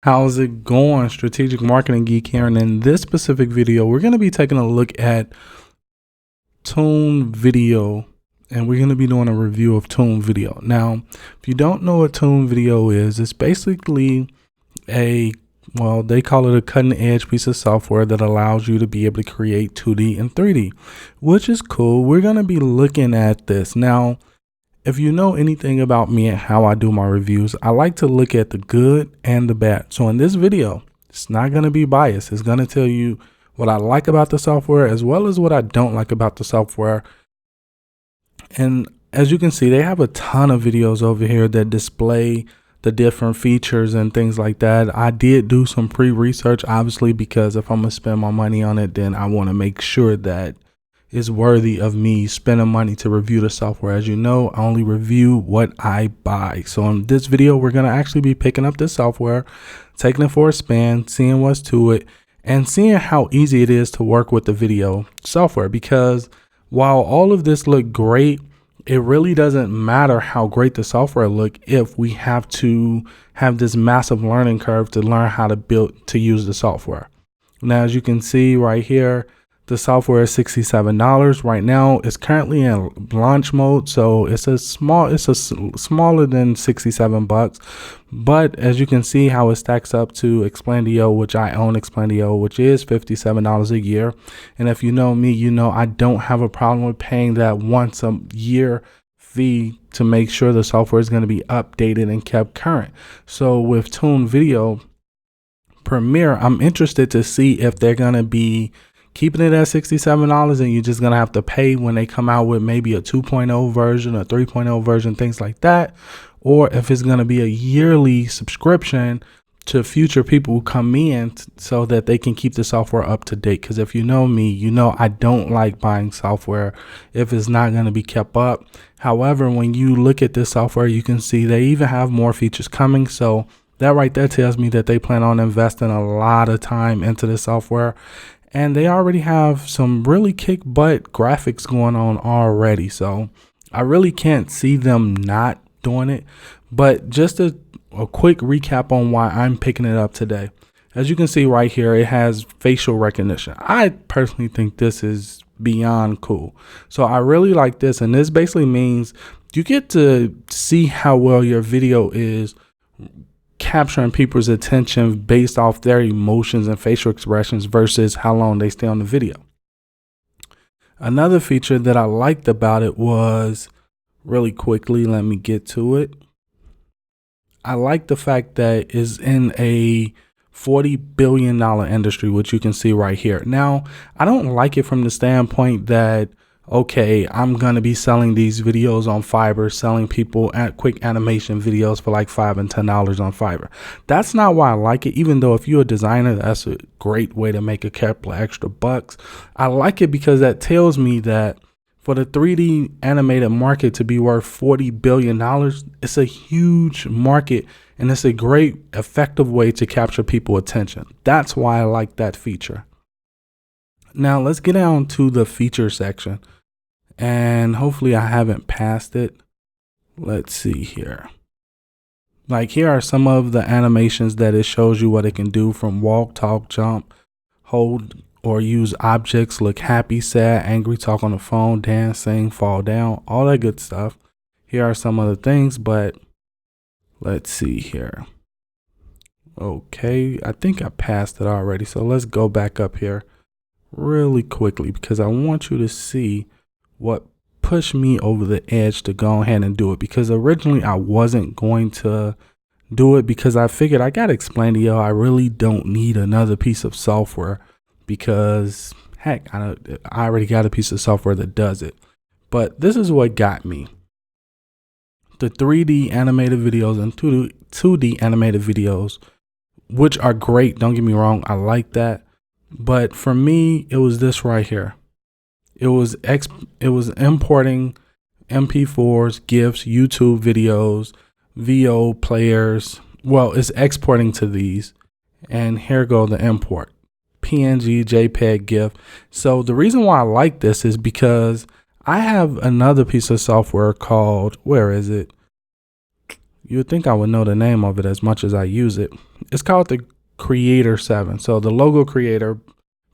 How's it going? Strategic Marketing Geek here, and in this specific video, we're going to be taking a look at Toonvidio, and we're going to be doing a review of Toonvidio. Now, if you don't know what Toonvidio is, it's basically they call it a cutting edge piece of software that allows you to be able to create 2D and 3D, which is cool. We're going to be looking at this. Now, if you know anything about me and how I do my reviews, I like to look at the good and the bad. So in this video, it's not going to be biased. It's going to tell you what I like about the software as well as what I don't like about the software. And as you can see, they have a ton of videos over here that display the different features and things like that. I did do some pre-research, obviously, because if I'm going to spend my money on it, then I want to make sure that is worthy of me spending money to review the software. As you know, I only review what I buy. So in this video, we're going to actually be picking up this software, taking it for a spin, seeing what's to it, and seeing how easy it is to work with the video software. Because while all of this look great, it really doesn't matter how great the software look if we have to have this massive learning curve to learn how to use the software. Now, as you can see right here, the software is $67 right now. It's currently in launch mode, so it's smaller than 67 bucks. But as you can see how it stacks up to Explaindio, which I own Explaindio, which is $57 a year. And if you know me, you know I don't have a problem with paying that once a year fee to make sure the software is going to be updated and kept current. So with Toonvidio Premiere, I'm interested to see if they're going to be keeping it at $67 and you're just going to have to pay when they come out with maybe a 2.0 version, a 3.0 version, things like that. Or if it's going to be a yearly subscription to future people who come in so that they can keep the software up to date. Because if you know me, you know I don't like buying software if it's not going to be kept up. However, when you look at this software, you can see they even have more features coming. So that right there tells me that they plan on investing a lot of time into the software. And they already have some really kick butt graphics going on already. So I really can't see them not doing it. But just a quick recap on why I'm picking it up today. As you can see right here, it has facial recognition. I personally think this is beyond cool. So I really like this. And this basically means you get to see how well your video is capturing people's attention based off their emotions and facial expressions versus how long they stay on the video. Another feature that I liked about it was, really quickly, let me get to it. I like the fact that it's in a $40 billion industry, which you can see right here. Now, I don't like it from the standpoint that, okay, I'm going to be selling these videos on Fiverr, selling people quick animation videos for like $5 and $10 on Fiverr. That's not why I like it, even though if you're a designer, that's a great way to make a couple of extra bucks. I like it because that tells me that for the 3D animated market to be worth $40 billion, it's a huge market and it's a great effective way to capture people's attention. That's why I like that feature. Now let's get down to the feature section. And hopefully I haven't passed it. Let's see here. Like here are some of the animations that it shows you what it can do, from walk, talk, jump, hold or use objects, look happy, sad, angry, talk on the phone, dance, sing, fall down, all that good stuff. Here are some other things, but let's see here. Okay, I think I passed it already. So let's go back up here really quickly because I want you to see what pushed me over the edge to go ahead and do it. Because originally I wasn't going to do it because I figured I got Explaindio. I really don't need another piece of software because heck, I already got a piece of software that does it. But this is what got me. The 3D animated videos and 2D animated videos, which are great. Don't get me wrong. I like that. But for me, it was this right here. It was importing MP4s, GIFs, YouTube videos, VO players. Well, it's exporting to these. And here go the import. PNG, JPEG, GIF. So the reason why I like this is because I have another piece of software called, where is it? You would think I would know the name of it as much as I use it. It's called the Creator 7. So the logo creator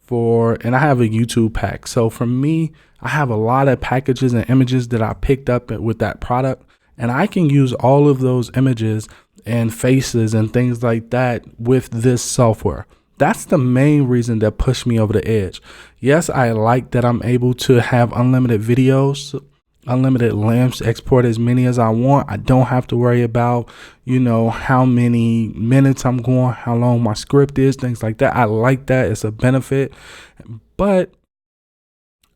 and I have a YouTube pack. So for me, I have a lot of packages and images that I picked up with that product, and I can use all of those images and faces and things like that with this software. That's the main reason that pushed me over the edge. Yes, I like that I'm able to have unlimited videos, unlimited lengths, export as many as I want. I don't have to worry about, how many minutes I'm going, how long my script is, things like that. I like that. It's a benefit, but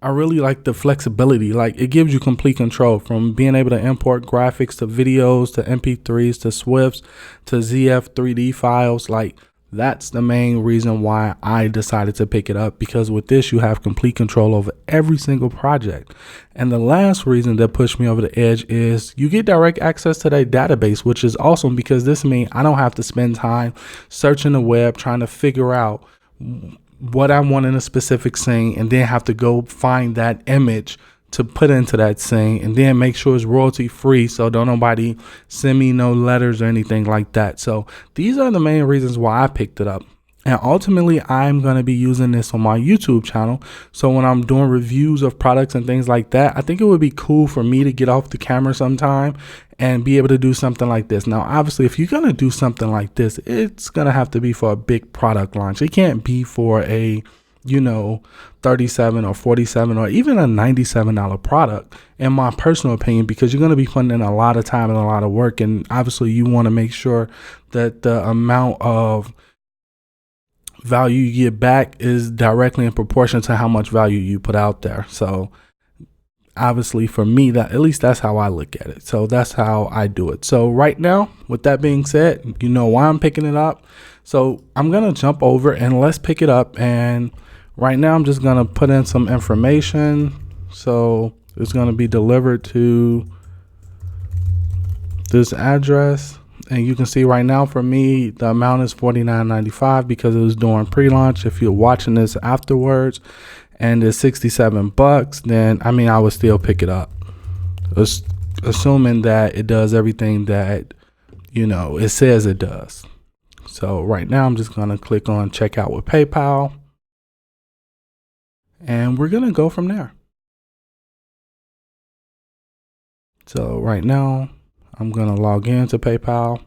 I really like the flexibility. Like, it gives you complete control from being able to import graphics to videos to MP3s to SWIFTs to ZF 3D files. Like, that's the main reason why I decided to pick it up, because with this, you have complete control over every single project. And the last reason that pushed me over the edge is you get direct access to their database, which is awesome, because this means I don't have to spend time searching the web trying to figure out what I want in a specific scene and then have to go find that image to put into that scene and then make sure it's royalty free, so don't nobody send me no letters or anything like that. So these are the main reasons why I picked it up. And ultimately, I'm going to be using this on my YouTube channel. So when I'm doing reviews of products and things like that, I think it would be cool for me to get off the camera sometime and be able to do something like this. Now, obviously, if you're going to do something like this, it's going to have to be for a big product launch. It can't be for a, $37 or $47 or even a $97 product, in my personal opinion, because you're going to be putting in a lot of time and a lot of work. And obviously, you want to make sure that the amount of value you get back is directly in proportion to how much value you put out there. So obviously, for me, that at least that's how I look at it. So that's how I do it. So right now, with that being said, you know why I'm picking it up. So I'm going to jump over and let's pick it up. And right now, I'm just going to put in some information. So it's going to be delivered to this address. And you can see right now for me, the amount is $49.95 because it was during pre-launch. If you're watching this afterwards and it's $67, then I would still pick it up. Assuming that it does everything that, it says it does. So right now I'm just going to click on checkout with PayPal. And we're going to go from there. So right now, I'm going to log into PayPal.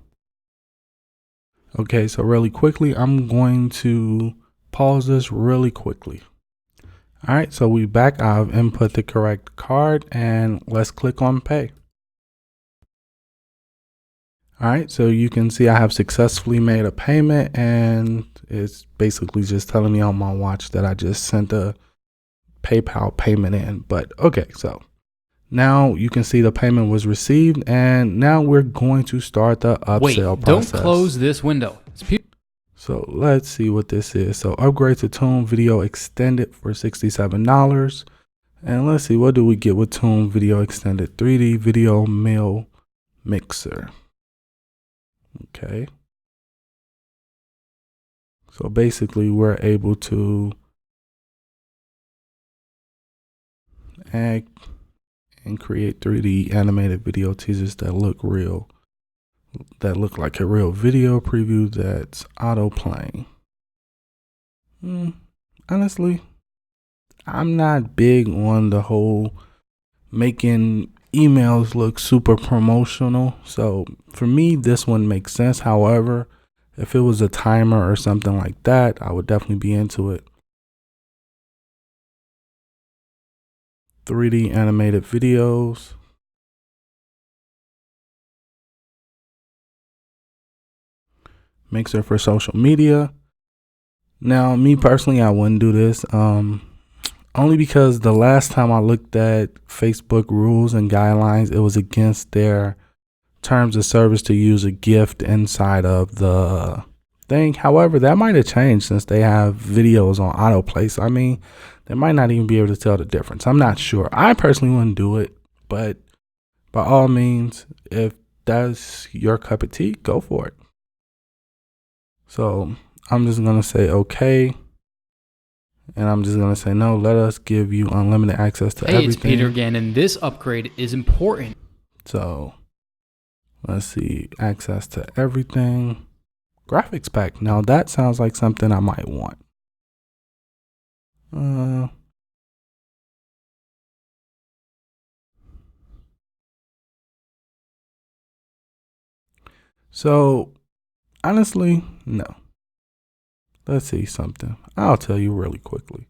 Okay, so really quickly, I'm going to pause this really quickly. All right, so we back. I've input the correct card and let's click on pay. All right, so you can see I have successfully made a payment, and it's basically just telling me on my watch that I just sent a PayPal payment in. But okay, so now you can see the payment was received, and now we're going to start the upsell process. Don't close this window. So let's see what this is. So upgrade to Toonvidio Extended for $67. And let's see, what do we get with Toonvidio Extended? 3D Video Mill Mixer. Okay. So basically, we're able to add and create 3D animated video teasers that look real, that look like a real video preview that's auto playing. Honestly, I'm not big on the whole making emails look super promotional. So for me, this one makes sense. However, if it was a timer or something like that, I would definitely be into it. 3D animated videos. Mixer for social media. Now, me personally, I wouldn't do this. Only because the last time I looked at Facebook rules and guidelines, it was against their terms of service to use a gift inside of the thing. However, that might have changed since they have videos on autoplay. So, they might not even be able to tell the difference. I'm not sure. I personally wouldn't do it, but by all means, if that's your cup of tea, go for it. So I'm just going to say, okay. And I'm just going to say, no, let us give you unlimited access to everything. Hey, it's Peter again, and this upgrade is important. So Let's see, access to everything. Graphics pack. Now that sounds like something I might want. So honestly, no. Let's see something. I'll tell you really quickly.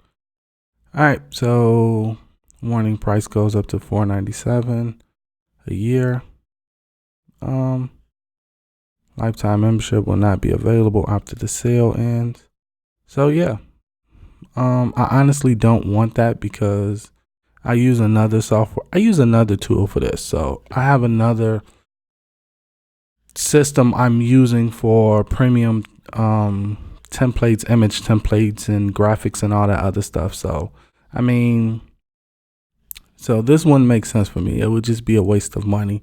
All right, so warning, price goes up to $4.97 a year. Lifetime membership will not be available after the sale ends. So yeah, I honestly don't want that because I use another software. I use another tool for this. So I have another system I'm using for premium templates, image templates, and graphics and all that other stuff. So I mean, so this wouldn't make sense for me. It would just be a waste of money.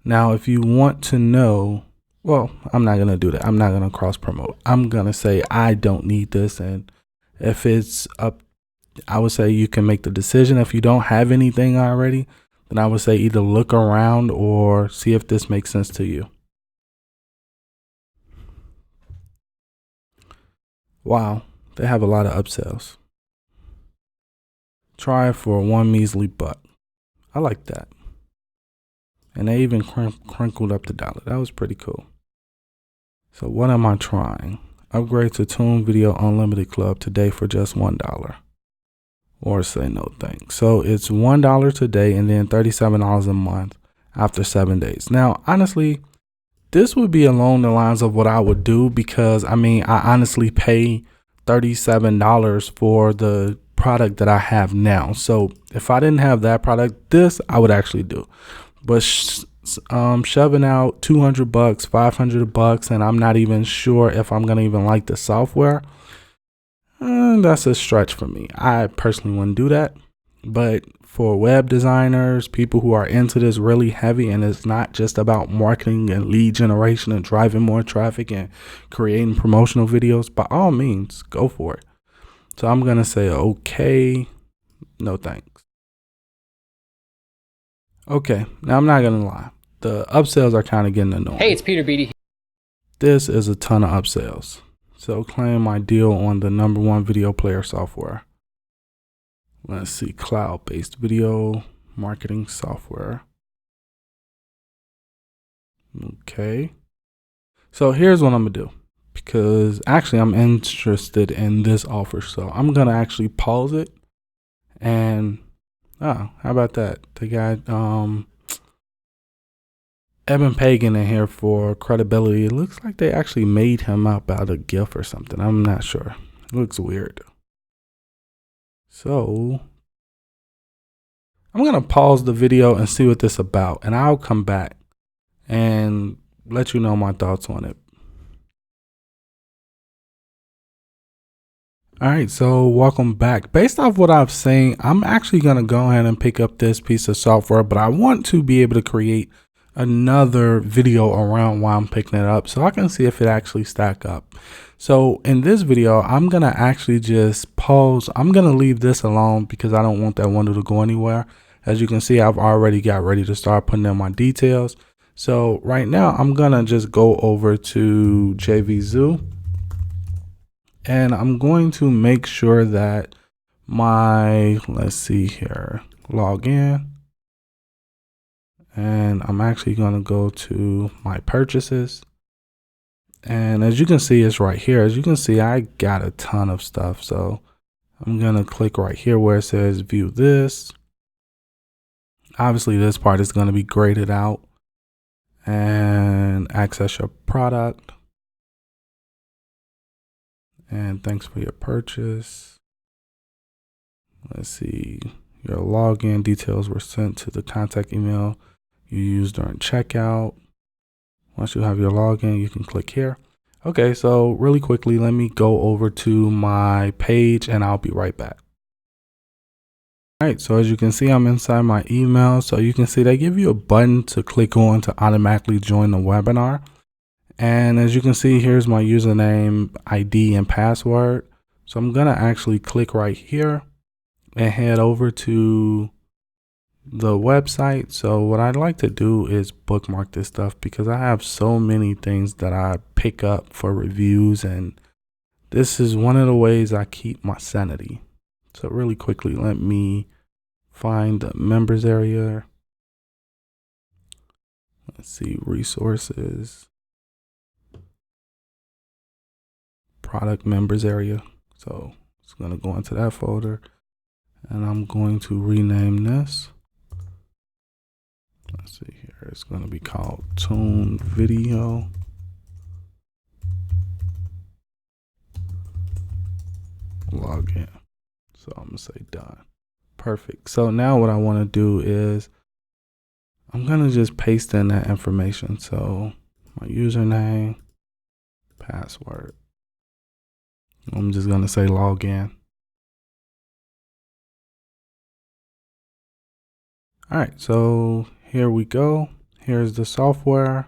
Now, if you want to know, well, I'm not going to do that. I'm not going to cross promote. I'm going to say I don't need this. And if it's up, I would say you can make the decision. If you don't have anything already, then I would say either look around or see if this makes sense to you. Wow, they have a lot of upsells. Try it for one measly buck. I like that. And they even crinkled up the dollar. That was pretty cool. So what am I trying? Upgrade to Toonvidio Unlimited Club today for just $1. Or say no thanks. So it's $1 today and then $37 a month after 7 days. Now, honestly, this would be along the lines of what I would do because I mean, I honestly pay $37 for the product that I have now. So if I didn't have that product, this I would actually do. But shoving out $200, $500, and I'm not even sure if I'm gonna even like the software, that's a stretch for me. I personally wouldn't do that. But for web designers, people who are into this really heavy, and it's not just about marketing and lead generation and driving more traffic and creating promotional videos, by all means, go for it. So I'm gonna say okay, no thanks. Okay, now I'm not gonna lie. The upsells are kind of getting annoying. Hey, it's Peter Beatty. This is a ton of upsells. So claim my deal on the #1 video player software. Let's see, cloud-based video marketing software. Okay. So here's what I'm gonna do, because actually I'm interested in this offer. So I'm gonna actually pause it and how about that? They got Evan Pagan in here for credibility. It looks like they actually made him up out of GIF or something. I'm not sure. It looks weird. So I'm gonna pause the video and see what this is about, and I'll come back and let you know my thoughts on it. All right, so welcome back. Based off what I've seen, I'm actually gonna go ahead and pick up this piece of software, but I want to be able to create another video around why I'm picking it up so I can see if it actually stack up. So in this video, I'm gonna actually just pause. I'm gonna leave this alone because I don't want that window to go anywhere. As you can see, I've already got ready to start putting in my details. So right now I'm gonna just go over to JVZoo. And I'm going to make sure that my, let's see here, log in. And I'm actually going to go to my purchases. And as you can see, it's right here. As you can see, I got a ton of stuff. So I'm going to click right here where it says view this. Obviously, this part is going to be graded out and access your product. And thanks for your purchase. Let's see, your login details were sent to the contact email you used during checkout. Once you have your login, you can click here. Okay, so really quickly, let me go over to my page and I'll be right back. All right, so as you can see, I'm inside my email. So you can see they give you a button to click on to automatically join the webinar. And as you can see, here's my username, ID, and password. So I'm gonna actually click right here and head over to the website. So what I'd like to do is bookmark this stuff because I have so many things that I pick up for reviews, and this is one of the ways I keep my sanity. So really quickly, let me find the members area. Let's see, resources, product members area. So it's going to go into that folder, and I'm going to rename this. Let's see here. It's going to be called Toonvidio. Log in. So I'm going to say done. Perfect. So now what I want to do is I'm going to just paste in that information. So my username, password. I'm just going to say log in. All right. So here we go. Here's the software.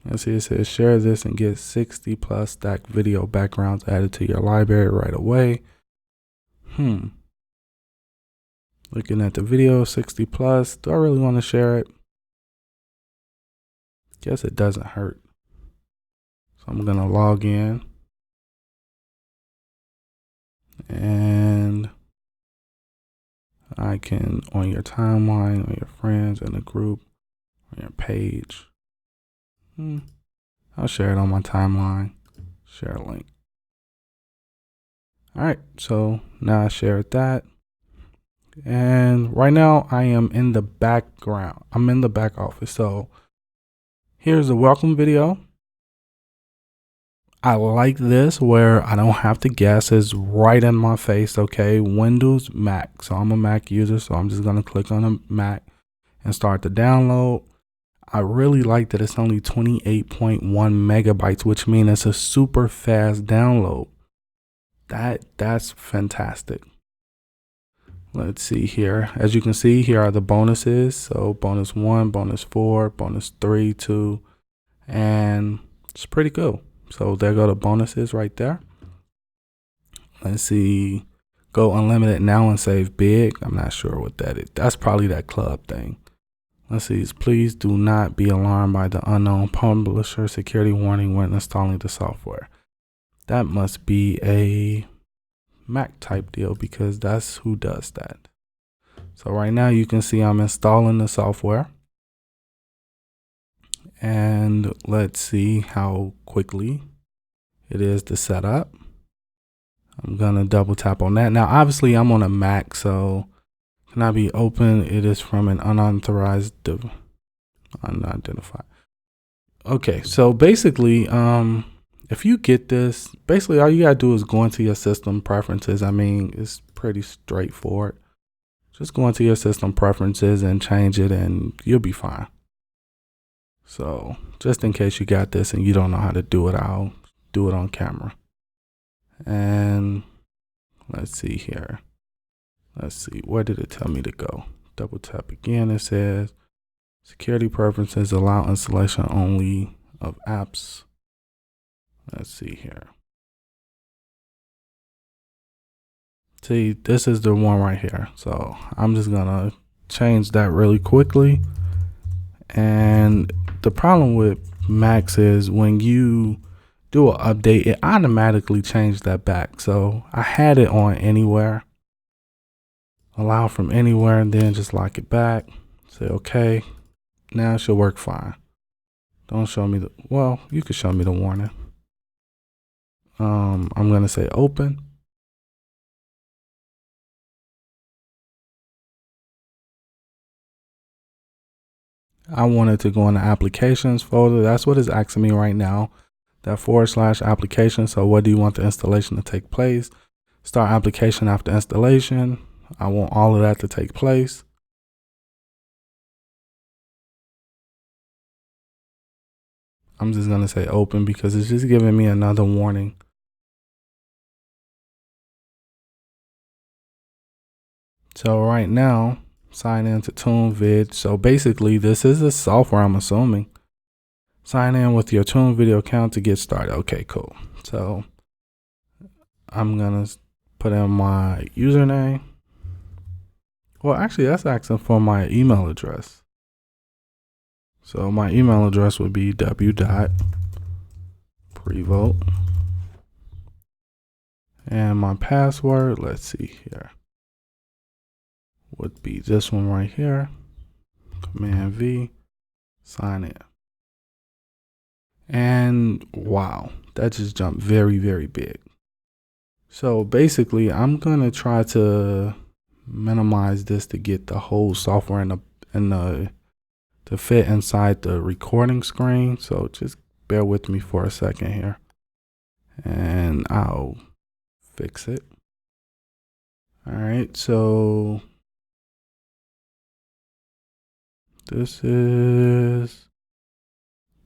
Let's see, it says share this and get 60 plus stacked video backgrounds added to your library right away. Looking at the video, 60 plus. Do I really want to share it? Guess it doesn't hurt. So I'm going to log in. And I can, on your timeline, on your friends, in a group, on your page. I'll share it on my timeline. Share a link. All right, so now I shared that. And right now I am in the background. I'm in the back office. So here's the welcome video. I like this where I don't have to guess. It's right in my face. Okay, Windows, Mac. So I'm a Mac user, so I'm just gonna click on a Mac and start the download. I really like that it's only 28.1 megabytes, which means it's a super fast download. That's fantastic. Let's see here. As you can see, here are the bonuses. So bonus 1, bonus 4, bonus 3, 2, and it's pretty cool. So there go the bonuses right there. Let's see. Go unlimited now and save big. I'm not sure what that is. That's probably that club thing. Let's see. Please do not be alarmed by the unknown publisher security warning when installing the software. That must be a Mac type deal because that's who does that. So right now you can see I'm installing the software. And let's see how quickly it is to set up. I'm gonna double tap on that. Now obviously I'm on a Mac, so cannot be open. It is from an unauthorized unidentified. Okay, so basically if you get this, basically all you gotta do is go into your system preferences. I mean, it's pretty straightforward. Just go into your system preferences and change it and you'll be fine. So just in case you got this and you don't know how to do it, I'll do it on camera. And let's see here. Let's see, where did it tell me to go? Double tap again. It says security preferences allow installation only of apps. Let's see here. See, this is the one right here. So I'm just gonna change that really quickly. And the problem with Macs is when you do an update, it automatically changed that back. So I had it on anywhere. Allow from anywhere, and then just lock it back. Say okay. Now it should work fine. Don't show me the, well, you can show me the warning. I'm gonna say open. I wanted to go in the applications folder. That's what it's asking me right now. That / application. So what do you want the installation to take place? Start application after installation. I want all of that to take place. I'm just gonna say open because it's just giving me another warning. So right now, sign in to Toonvid. So basically this is the software, I'm assuming. Sign in with your Toonvidio account to get started. Okay, cool. So I'm gonna put in my username. Well, actually, that's asking for my email address. So my email address would be w.prevost. And my password, let's see here, would be this one right here. Command V, sign in. And wow, that just jumped very, very big. So basically, I'm gonna try to minimize this to get the whole software to fit inside the recording screen. So just bear with me for a second here, and I'll fix it. All right, so this is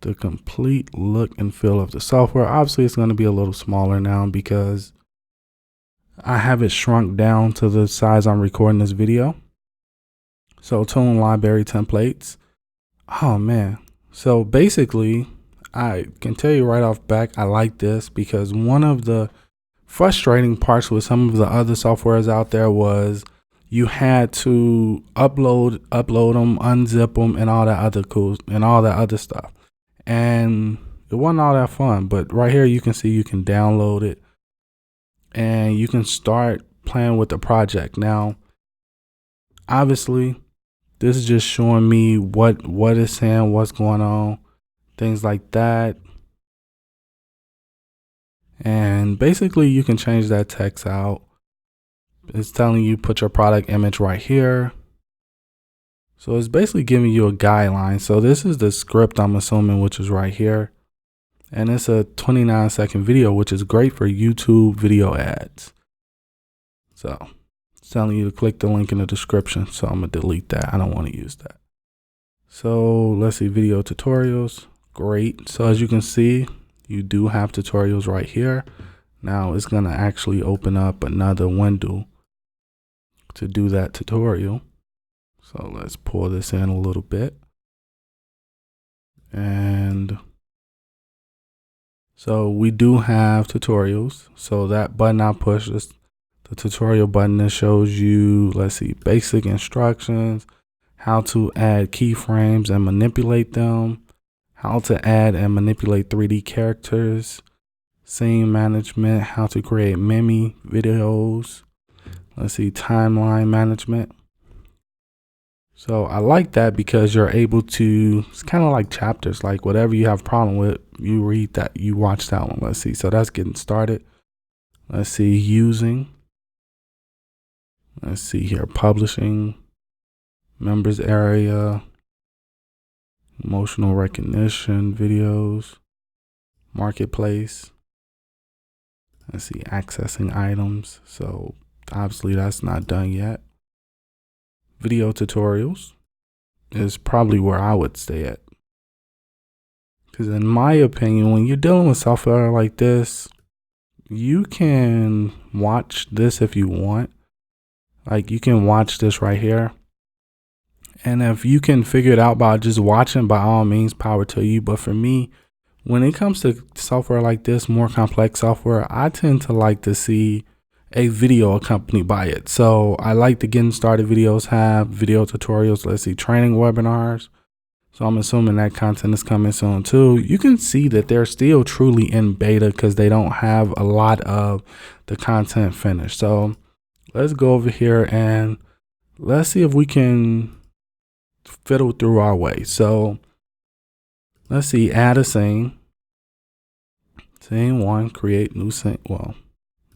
the complete look and feel of the software. Obviously, it's going to be a little smaller now because I have it shrunk down to the size I'm recording this video. So tone library templates. Oh man. So basically, I can tell you right off back, I like this because one of the frustrating parts with some of the other softwares out there was you had to upload them, unzip them, and all that other stuff. And it wasn't all that fun. But right here, you can see you can download it and you can start playing with the project. Now, obviously, this is just showing me what it's saying, what's going on, things like that. And basically, you can change that text out. It's telling you put your product image right here. So it's basically giving you a guideline. So this is the script, I'm assuming, which is right here. And it's a 29-second video, which is great for YouTube video ads. So it's telling you to click the link in the description. So I'm gonna delete that. I don't want to use that. So let's see, video tutorials. Great. So as you can see, you do have tutorials right here. Now it's gonna actually open up another window to do that tutorial. So let's pull this in a little bit. And so we do have tutorials. So that button I push is the tutorial button that shows you, let's see, basic instructions, how to add keyframes and manipulate them, how to add and manipulate 3D characters, scene management, how to create meme videos, let's see, timeline management. So I like that because you're able to, it's kind of like chapters, like whatever you have a problem with, you read that, you watch that one. Let's see. So that's getting started. Let's see, using. Let's see here, publishing, members area, emotional recognition, videos, marketplace. Let's see, accessing items. So obviously that's not done yet. Video tutorials is probably where I would stay at. Because in my opinion, when you're dealing with software like this, you can watch this if you want. Like you can watch this right here. And if you can figure it out by just watching, by all means, power to you. But for me, when it comes to software like this, more complex software, I tend to like to see a video accompanied by it. So I like the getting started videos have video tutorials. Let's see, training webinars. So I'm assuming that content is coming soon too. You can see that they're still truly in beta because they don't have a lot of the content finished. So let's go over here and let's see if we can fiddle through our way. So let's see, add a scene. Scene 1, create new scene. Well,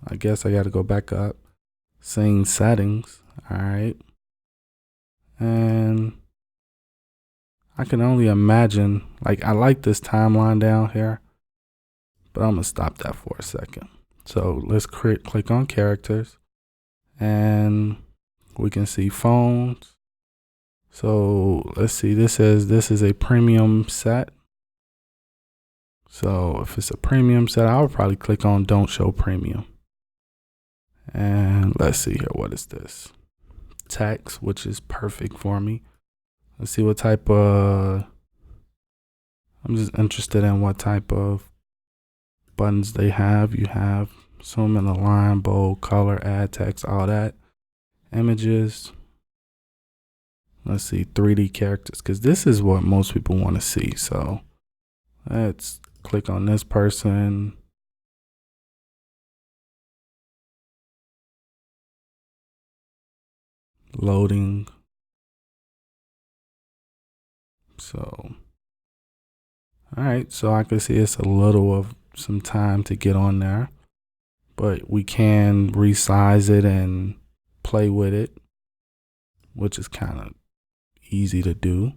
I guess I got to go back up. Scene settings. All right. And I can only imagine, like, I like this timeline down here, but I'm going to stop that for a second. So let's click on characters and we can see phones. So let's see, this is a premium set. So if it's a premium set, I would probably click on don't show premium. And let's see here, what is this? Text, which is perfect for me. Let's see what type of, I'm just interested in what type of buttons they have. You have zoom in, align, bold, color, add text, all that. Images, let's see, 3D characters, because this is what most people want to see. So let's click on this person. Loading. So, all right, so I can see it's a little of some time to get on there, but we can resize it and play with it, which is kind of easy to do.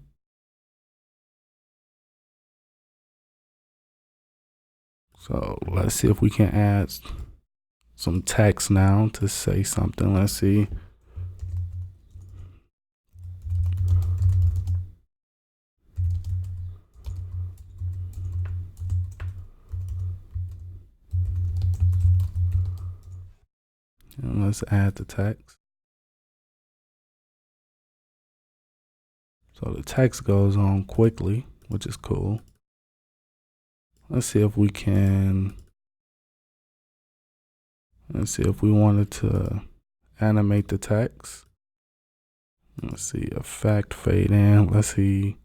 So let's see if we can add some text now to say something. Let's see. And let's add the text. So the text goes on quickly, which is cool. Let's see if we can, let's see if we wanted to animate the text. Let's see, effect, fade in. Let's see,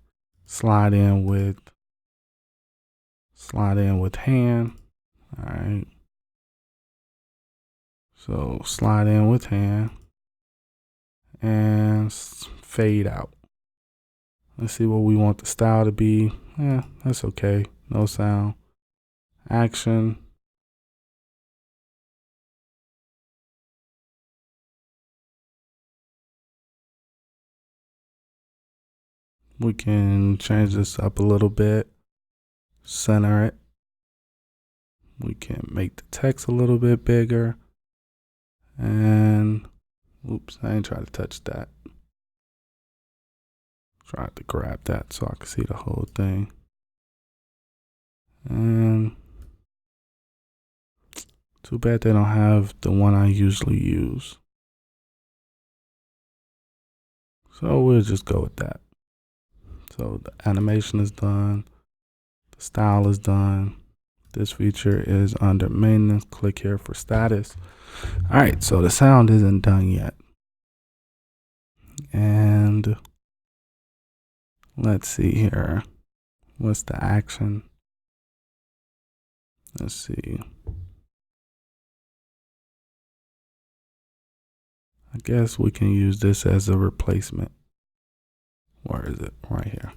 slide in with hand. All right. So slide in with hand and fade out. Let's see what we want the style to be. Yeah, that's okay. No sound. Action. We can change this up a little bit. Center it. We can make the text a little bit bigger. And oops, I ain't trying to touch that. Tried to grab that so I can see the whole thing. And too bad they don't have the one I usually use. So we'll just go with that. So the animation is done. The style is done. This feature is under maintenance. Click here for status. All right, so the sound isn't done yet. And let's see here. What's the action? Let's see. I guess we can use this as a replacement. Where is it? Right here.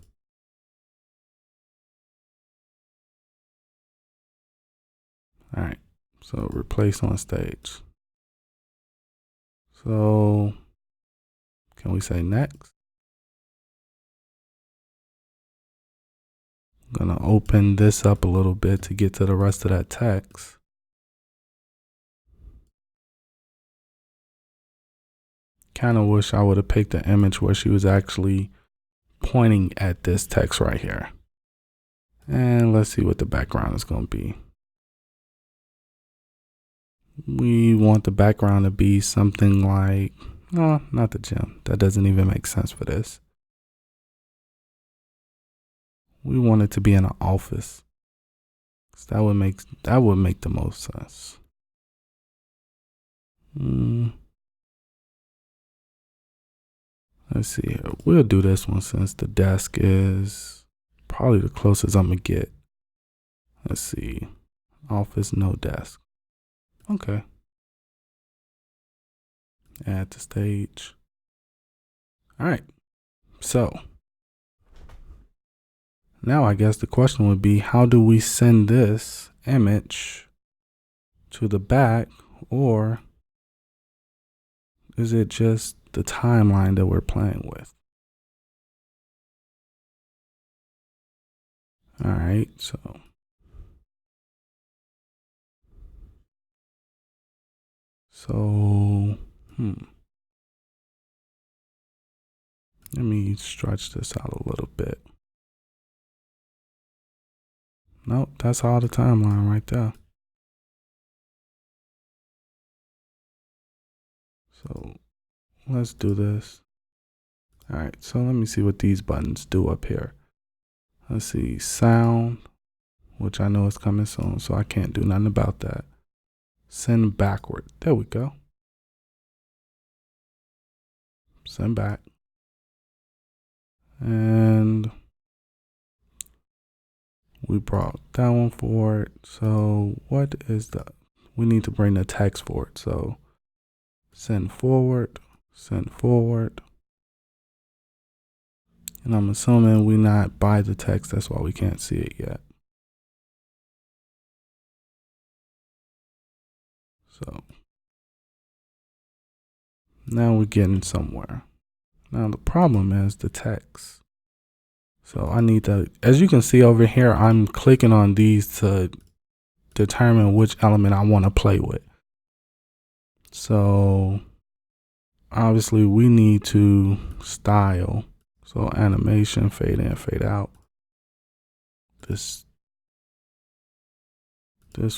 All right, so replace on stage. So can we say next? I'm gonna open this up a little bit to get to the rest of that text. Kind of wish I would have picked the image where she was actually pointing at this text right here. And let's see what the background is going to be. We want the background to be something like, no, not the gym. That doesn't even make sense for this. We want it to be in an office. That would make the most sense. Let's see here. We'll do this one since the desk is probably the closest I'm gonna get. Let's see. Office, no desk. Okay. Add to stage. All right. So now I guess the question would be, how do we send this image to the back, or is it just the timeline that we're playing with? All right, so let me stretch this out a little bit. Nope, that's all the timeline right there. So let's do this. All right, so let me see what these buttons do up here. Let's see, sound, which I know is coming soon, so I can't do nothing about that. Send backward. There we go. Send back. and we brought that one forward. So what is we need to bring the text forward. So send forward. And I'm assuming we not by the text. That's why we can't see it yet. So now we're getting somewhere. Now the problem is the text. So I need to, as you can see over here, I'm clicking on these to determine which element I want to play with. So obviously we need to style. So animation, fade in, fade out. This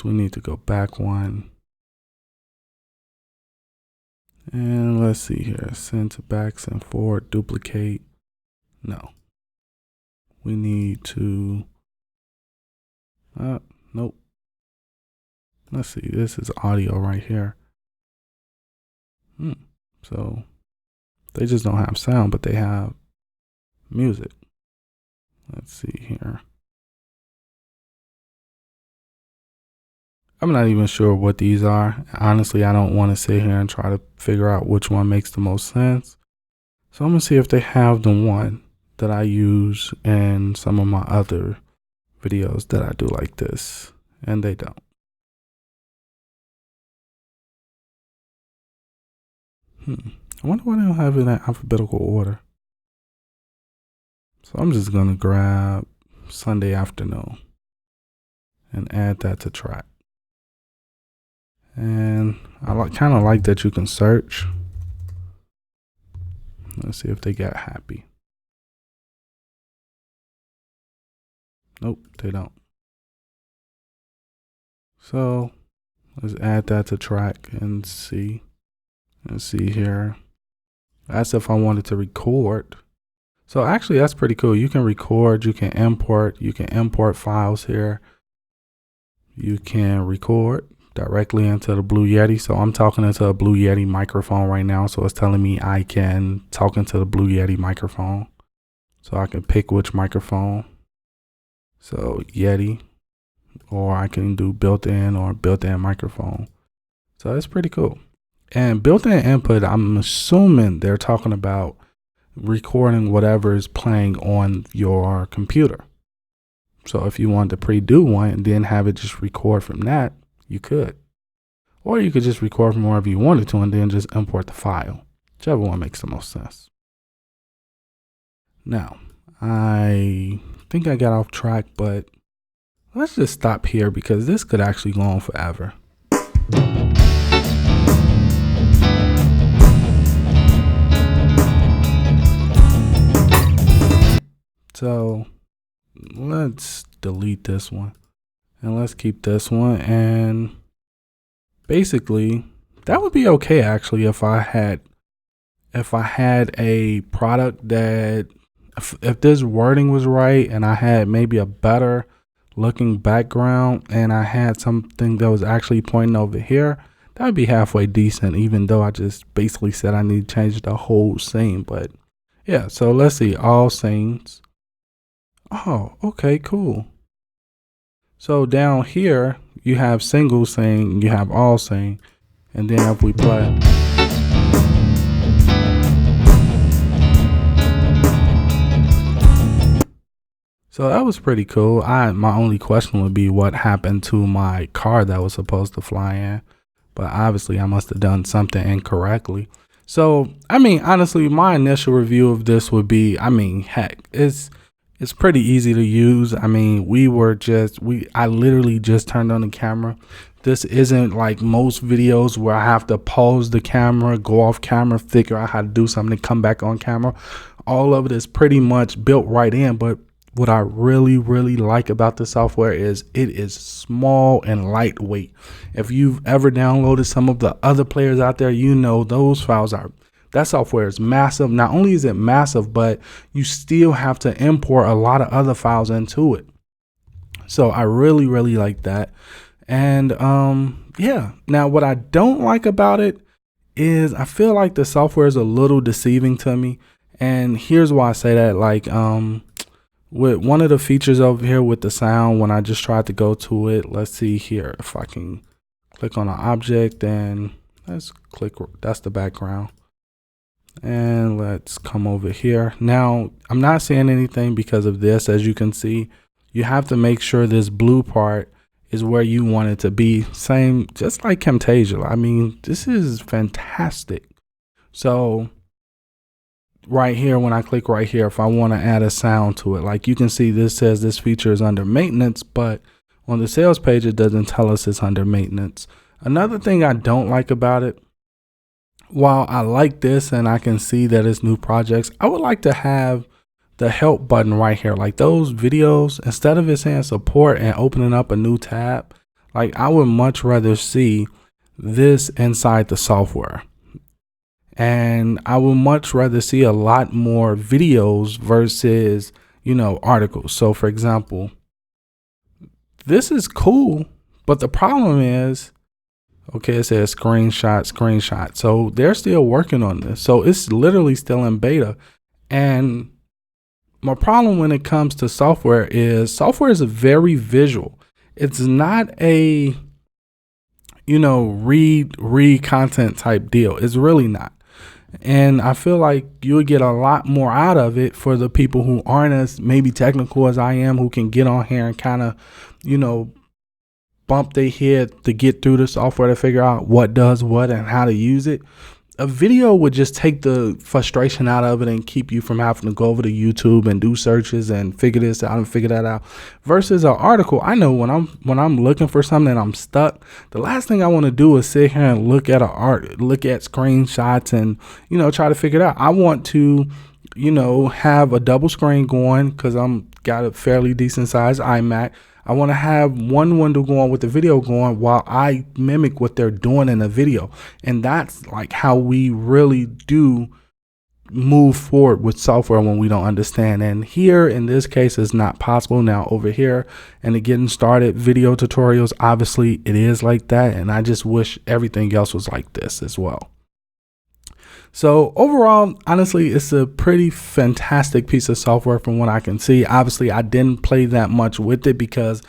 we need to go back one. And let's see here, send to back, send forward, duplicate. No. We need to, nope. Let's see, this is audio right here. So they just don't have sound, but they have music. Let's see here. I'm not even sure what these are. Honestly, I don't want to sit here and try to figure out which one makes the most sense. So I'm gonna see if they have the one that I use in some of my other videos that I do like this, and they don't. I wonder why they don't have it in alphabetical order. So I'm just gonna grab Sunday afternoon and add that to track. And I kind of like that you can search. Let's see if they got happy. Nope, they don't. So let's add that to track and see. Let's see here. That's if I wanted to record. So actually that's pretty cool. You can record, you can import files here. You can record directly into the Blue Yeti. So I'm talking into a Blue Yeti microphone right now. So it's telling me I can talk into the Blue Yeti microphone. So I can pick which microphone. So Yeti, or I can do built-in or built-in microphone. So it's pretty cool. And built-in input, I'm assuming they're talking about recording whatever is playing on your computer. So if you wanted to pre-do one and then have it just record from that, you could. Or you could just record from wherever you wanted to and then just import the file. Whichever one makes the most sense. Now, I think I got off track, but let's just stop here because this could actually go on forever. So let's delete this one and let's keep this one. And basically that would be okay actually if I had a product that if this wording was right and I had maybe a better looking background and I had something that was actually pointing over here, that would be halfway decent, even though I just basically said I need to change the whole scene. But yeah, so let's see, all scenes. Oh, okay, cool. So down here you have single scene, you have all scene, and then if we play, so that was pretty cool. My only question would be what happened to my car that was supposed to fly in, but obviously I must have done something incorrectly. So I mean, honestly, my initial review of this would be, I mean, heck, it's pretty easy to use. I mean, I literally just turned on the camera. This isn't like most videos where I have to pause the camera, go off camera, figure out how to do something, come back on camera. All of it is pretty much built right in. But what I really, really like about the software is it is small and lightweight. If you've ever downloaded some of the other players out there, you know those files that software is massive. Not only is it massive, but you still have to import a lot of other files into it. So I really, really like that. And yeah, now what I don't like about it is I feel like the software is a little deceiving to me. And here's why I say that. Like with one of the features over here with the sound, when I just tried to go to it, let's see here if I can click on an object, and let's click, that's the background. And let's come over here. Now, I'm not saying anything because of this. As you can see, you have to make sure this blue part is where you want it to be. Same, just like Camtasia. I mean, this is fantastic. So right here, when I click right here, if I want to add a sound to it, like you can see, this says this feature is under maintenance, but on the sales page, it doesn't tell us it's under maintenance. Another thing I don't like about it, while I like this and I can see that it's new projects, I would like to have the help button right here. Like those videos, instead of it saying support and opening up a new tab, like I would much rather see this inside the software. And I would much rather see a lot more videos versus, you know, articles. So for example, this is cool, but the problem is, okay, it says screenshot. So they're still working on this. So it's literally still in beta. And my problem when it comes to software is very visual. It's not a, you know, read content type deal. It's really not. And I feel like you would get a lot more out of it for the people who aren't as maybe technical as I am, who can get on here and kind of, you know, bump their head to get through the software to figure out what does what and how to use it. A video would just take the frustration out of it and keep you from having to go over to YouTube and do searches and figure this out and figure that out. Versus an article, I know when I'm looking for something and I'm stuck, the last thing I want to do is sit here and look at look at screenshots and, you know, try to figure it out. I want to, you know, have a double screen going because I'm got a fairly decent size iMac. I want to have one window going with the video going while I mimic what they're doing in the video. And that's like how we really do move forward with software when we don't understand. And here in this case, it's not possible. Now over here and the getting started video tutorials, obviously it is like that. And I just wish everything else was like this as well. So overall, honestly, it's a pretty fantastic piece of software from what I can see. Obviously, I didn't play that much with it because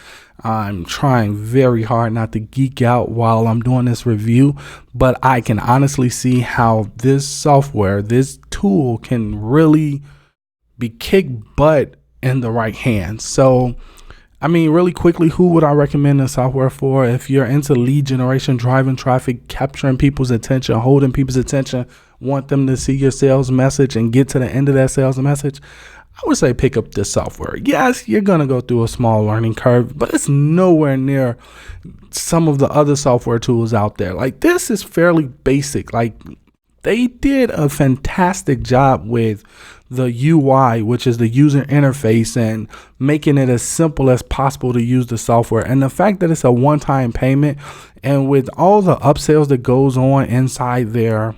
I'm trying very hard not to geek out while I'm doing this review. But I can honestly see how this software, this tool can really be kick butt in the right hands. So I mean, really quickly, who would I recommend this software for? If you're into lead generation, driving traffic, capturing people's attention, holding people's attention, want them to see your sales message and get to the end of that sales message, I would say pick up this software. Yes, you're going to go through a small learning curve, but it's nowhere near some of the other software tools out there. Like this is fairly basic. Like they did a fantastic job with the UI, which is the user interface, and making it as simple as possible to use the software. And the fact that it's a one-time payment, and with all the upsells that goes on inside their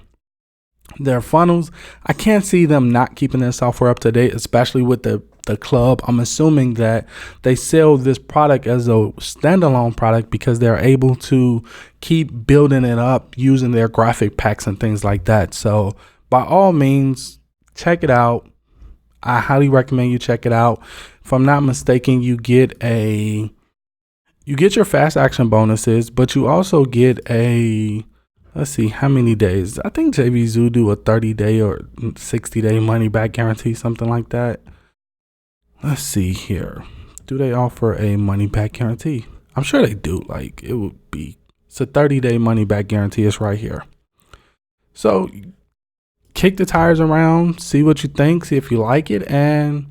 funnels, I can't see them not keeping their software up to date, especially with the club. I'm assuming that they sell this product as a standalone product because they're able to keep building it up using their graphic packs and things like that. So by all means, check it out. I highly recommend you check it out. If I'm not mistaken, you get your fast action bonuses, but you also get a, let's see how many days. I think JVZoo do a 30-day or 60-day money back guarantee, something like that. Let's see here. Do they offer a money back guarantee? I'm sure they do. Like it's a 30-day money back guarantee. It's right here. So kick the tires around, see what you think, see if you like it, and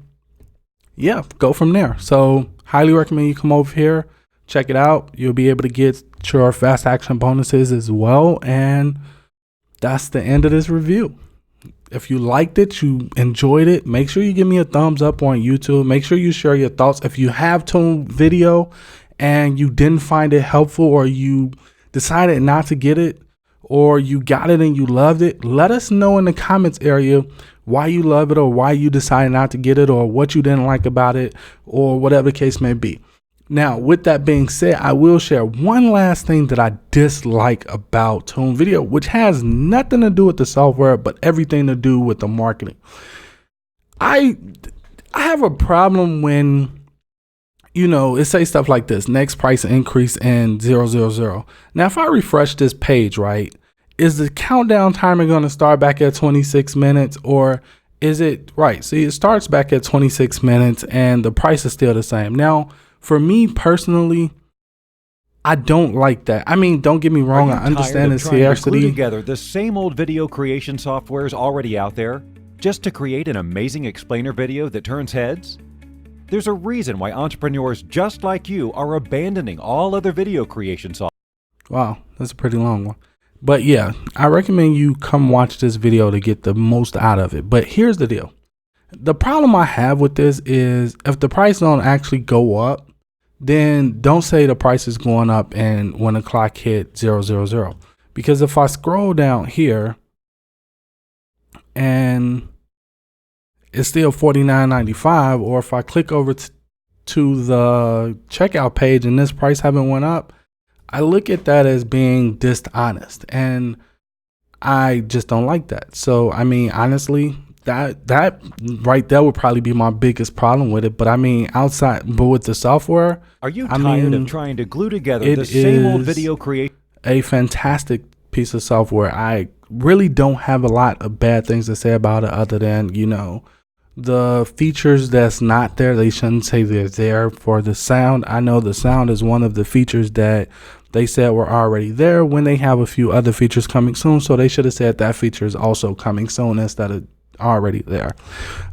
yeah, go from there. So highly recommend you come over here, check it out. You'll be able to get your fast action bonuses as well. And that's the end of this review. If you liked it, you enjoyed it, make sure you give me a thumbs up on YouTube. Make sure you share your thoughts. If you have Toonvidio and you didn't find it helpful, or you decided not to get it, or you got it and you loved it, let us know in the comments area why you love it, or why you decided not to get it, or what you didn't like about it, or whatever the case may be. Now, with that being said, I will share one last thing that I dislike about Toonvidio, which has nothing to do with the software, but everything to do with the marketing. I have a problem when, you know, it say stuff like this: next price increase in 000. Now, if I refresh this page, right, is the countdown timer going to start back at 26 minutes, or is it right? See, it starts back at 26 minutes and the price is still the same. Now, for me personally, I don't like that. I mean, don't get me wrong. I understand the scarcity. Together the same old video creation software is already out there just to create an amazing explainer video that turns heads. There's a reason why entrepreneurs just like you are abandoning all other video creation software. Wow, that's a pretty long one. But yeah, I recommend you come watch this video to get the most out of it. But here's the deal. The problem I have with this is if the price don't actually go up, then don't say the price is going up and when the clock hit 000. Because if I scroll down here and it's still $49.95, or if I click over to the checkout page and this price haven't went up, I look at that as being dishonest, and I just don't like that. So, I mean, honestly, that right there would probably be my biggest problem with it. But I mean, but with the software, are you tired of trying to glue together the same old video creation? A fantastic piece of software. I really don't have a lot of bad things to say about it, other than, you know, the features that's not there. They shouldn't say they're there. For the sound, I know the sound is one of the features that they said were already there when they have a few other features coming soon. So they should have said that feature is also coming soon instead of already there.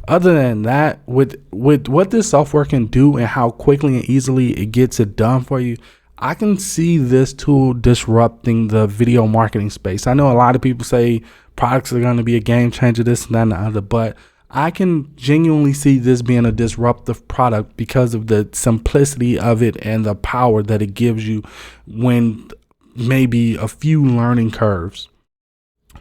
Other than that, with what this software can do and how quickly and easily it gets it done for you, I can see this tool disrupting the video marketing space. I know a lot of people say products are going to be a game changer, this and that and the other, but I can genuinely see this being a disruptive product because of the simplicity of it and the power that it gives you when maybe a few learning curves.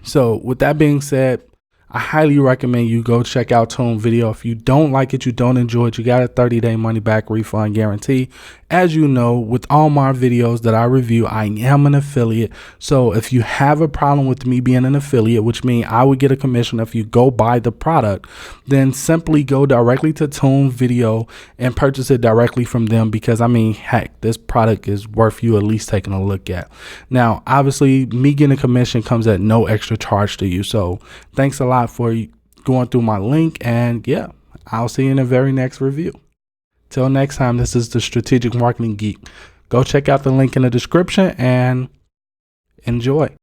So with that being said, I highly recommend you go check out Toonvidio. If you don't like it, you don't enjoy it, you got a 30-day money back refund guarantee. As you know, with all my videos that I review, I am an affiliate. So if you have a problem with me being an affiliate, which means I would get a commission if you go buy the product, then simply go directly to Toonvidio and purchase it directly from them, because I mean, heck, this product is worth you at least taking a look at. Now, obviously, me getting a commission comes at no extra charge to you. So thanks a lot for going through my link, and yeah, I'll see you in the very next review. Till next time, this is the Strategic Marketing Geek. Go check out the link in the description and enjoy.